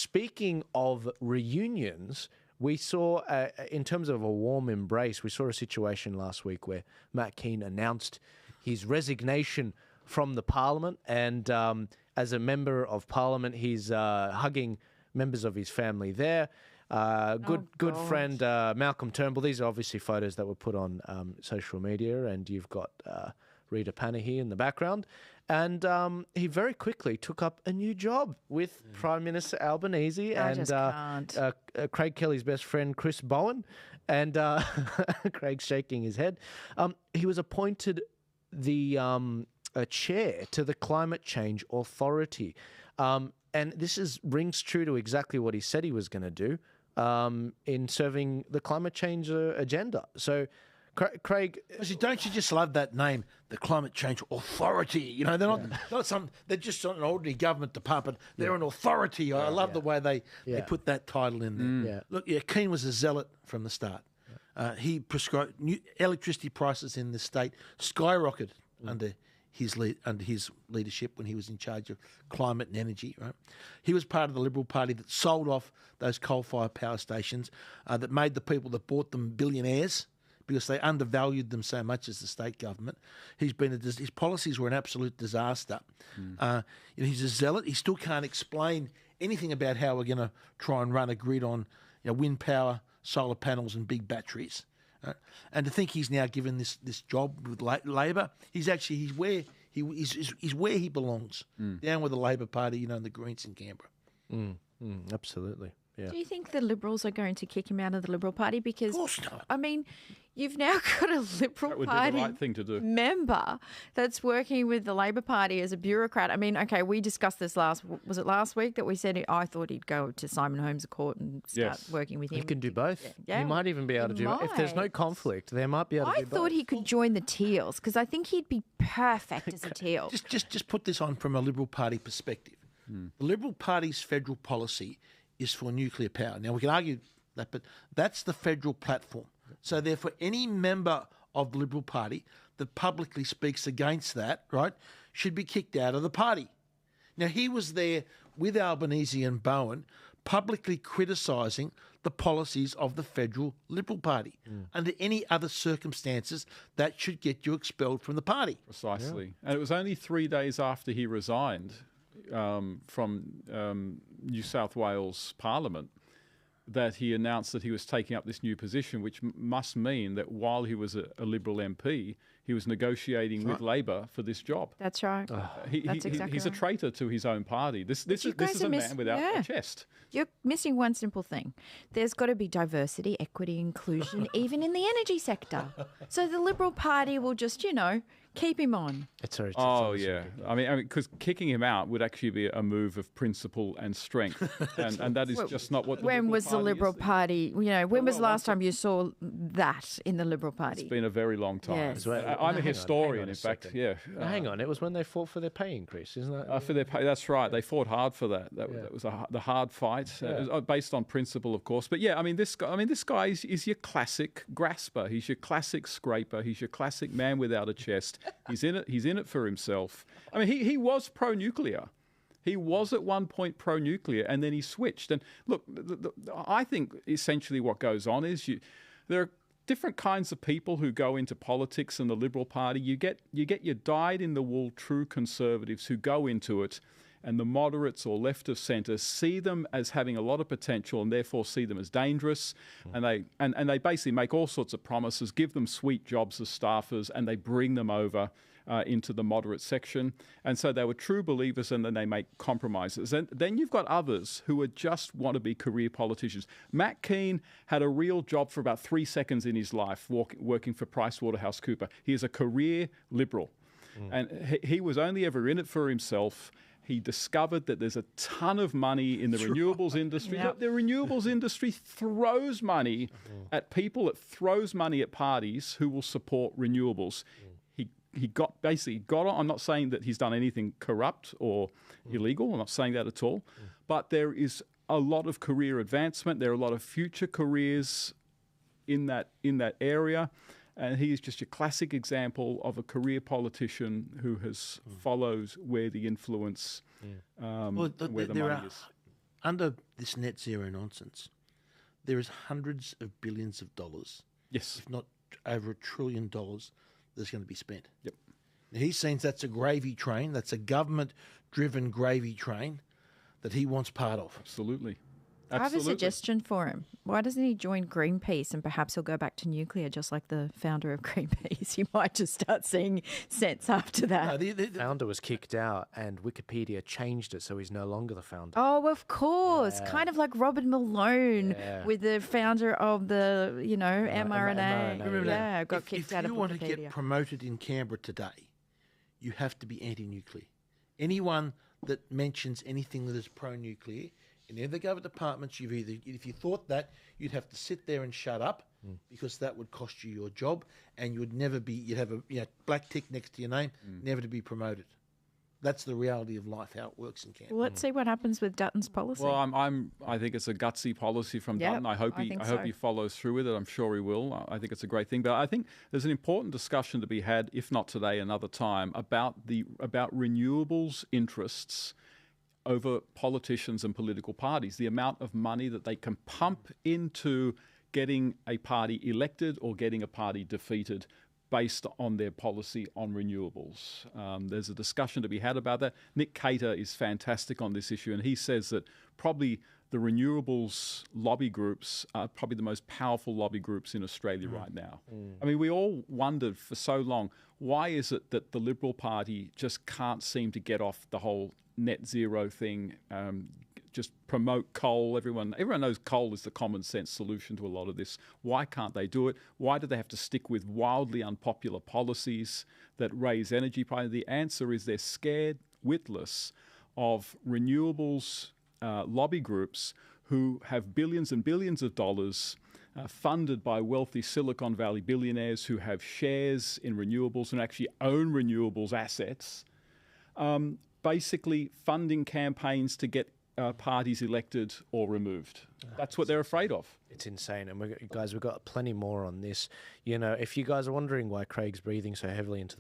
speaking of reunions, we saw, in terms of a warm embrace, we saw a situation last week where Matt Kean announced his resignation from the Parliament, and as a member of Parliament, he's hugging members of his family there. Good friend Malcolm Turnbull. These are obviously photos that were put on social media, and you've got Rita Panahi in the background. And he very quickly took up a new job with Prime Minister Albanese and Craig Kelly's best friend, Chris Bowen. And Craig's shaking his head. He was appointed the chair to the Climate Change Authority. And this rings true to exactly what he said he was going to do in serving the climate change agenda. So, Craig, don't you just love that name, the Climate Change Authority? You know, they're not they're just not an ordinary government department. They're an authority. I love the way they put that title in there. Look, Kean was a zealot from the start. He prescribed new electricity prices in the state skyrocketed under his leadership when he was in charge of climate and energy. Right, he was part of the Liberal Party that sold off those coal-fired power stations, that made the people that bought them billionaires, because they undervalued them so much as the state government. His policies were an absolute disaster. He's a zealot. He still can't explain anything about how we're going to try and run a grid on wind power, solar panels and big batteries. And to think he's now given this job with Labor, he's where he belongs, down with the Labor Party, and the Greens in Canberra. Absolutely. Yeah. Do you think the Liberals are going to kick him out of the Liberal Party? Because, of course not. I mean, you've now got a Liberal Party be the right thing to do. member that's working with the Labor Party as a bureaucrat. I mean, okay, we discussed this last week that we said I thought he'd go to Simon Holmes' court and start working with him. He can do both. Yeah. He might even be able to do it. If there's no conflict, they might be able to do both. I thought he could join the Teals because I think he'd be perfect as a Teal. Just put this on from a Liberal Party perspective. The Liberal Party's federal policy is for nuclear power. Now, we can argue that, but that's the federal platform. So therefore, any member of the Liberal Party that publicly speaks against that, right, should be kicked out of the party. Now, he was there with Albanese and Bowen publicly criticising the policies of the federal Liberal Party. Under any other circumstances, that should get you expelled from the party. Precisely. Yeah. And it was only 3 days after he resigned from New South Wales Parliament that he announced that he was taking up this new position, which must mean that while he was a Liberal MP, he was negotiating with Labor for this job. That's right. He's a traitor to his own party. This is a man without a chest. You're missing one simple thing. There's got to be diversity, equity, inclusion, even in the energy sector. So the Liberal Party will just, keep him on. Yeah. I mean, because kicking him out would actually be a move of principle and strength, and that is just not what. When was the Liberal Party? When was the last time you saw that in the Liberal Party? It's been a very long time. Yes. I'm a historian, in fact. Yeah. Hang on, it was when they fought for their pay increase, isn't that? For their pay, that's right. They fought hard for that. That was the hard fight, based on principle, of course. But yeah, this guy is your classic grasper. He's your classic scraper. He's your classic man without a chest. He's in it for himself. I mean, he was pro-nuclear. He was at one point pro-nuclear, and then he switched. And look, I think essentially what goes on is there are different kinds of people who go into politics in the Liberal Party. You get your dyed-in-the-wool true conservatives who go into it, and the moderates or left of centre see them as having a lot of potential and therefore see them as dangerous. And they basically make all sorts of promises, give them sweet jobs as staffers, and they bring them over into the moderate section. And so they were true believers, and then they make compromises. And then you've got others who just want to be career politicians. Matt Kean had a real job for about 3 seconds in his life working for PricewaterhouseCoopers. He is a career Liberal. And he was only ever in it for himself. He discovered that there's a ton of money in the renewables industry. Yep. The renewables industry throws money at people. It throws money at parties who will support renewables. He got on. I'm not saying that he's done anything corrupt or illegal. I'm not saying that at all. But there is a lot of career advancement. There are a lot of future careers in that area. And he is just a classic example of a career politician who follows where the influence, where the money is. under this net zero nonsense, there is hundreds of billions of dollars, Yes. if not over $1 trillion, that's going to be spent. Yep. Now, he seems that's a gravy train. That's a government-driven gravy train that he wants part of. Absolutely. I have a Absolutely. suggestion for him. Why doesn't he join Greenpeace and perhaps he'll go back to nuclear just like the founder of Greenpeace? He might just start seeing sense after that. No, The founder was kicked out and Wikipedia changed it so he's no longer the founder. Oh, of course. Yeah. Kind of like Robert Malone Yeah. with the founder of the, mRNA. mRNA. Remember Yeah, that? got If kicked out of you want to Wikipedia. get promoted in Canberra today, you have to be anti-nuclear. Anyone that mentions anything that is pro-nuclear in any of the government departments, if you thought that, you'd have to sit there and shut up because that would cost you your job, and you'd have a black tick next to your name, never to be promoted. That's the reality of life, how it works in Canberra. Well, let's see what happens with Dutton's policy. Well, I think it's a gutsy policy from Yep, Dutton. I hope I he think hope so. he follows through with it. I'm sure he will. I think it's a great thing. But I think there's an important discussion to be had, if not today, another time, about renewables interests over politicians and political parties. The amount of money that they can pump into getting a party elected or getting a party defeated based on their policy on renewables. There's a discussion to be had about that. Nick Cater is fantastic on this issue, and he says that probably the renewables lobby groups are probably the most powerful lobby groups in Australia right now. I mean, we all wondered for so long, why is it that the Liberal Party just can't seem to get off the whole net zero thing, just promote coal. Everyone knows coal is the common sense solution to a lot of this. Why can't they do it? Why do they have to stick with wildly unpopular policies that raise energy prices? The answer is they're scared witless of renewables lobby groups who have billions and billions of dollars funded by wealthy Silicon Valley billionaires who have shares in renewables and actually own renewables assets, basically funding campaigns to get parties elected or removed. That's what they're afraid of. It's insane. And we've got plenty more on this. If you guys are wondering why Craig's breathing so heavily into the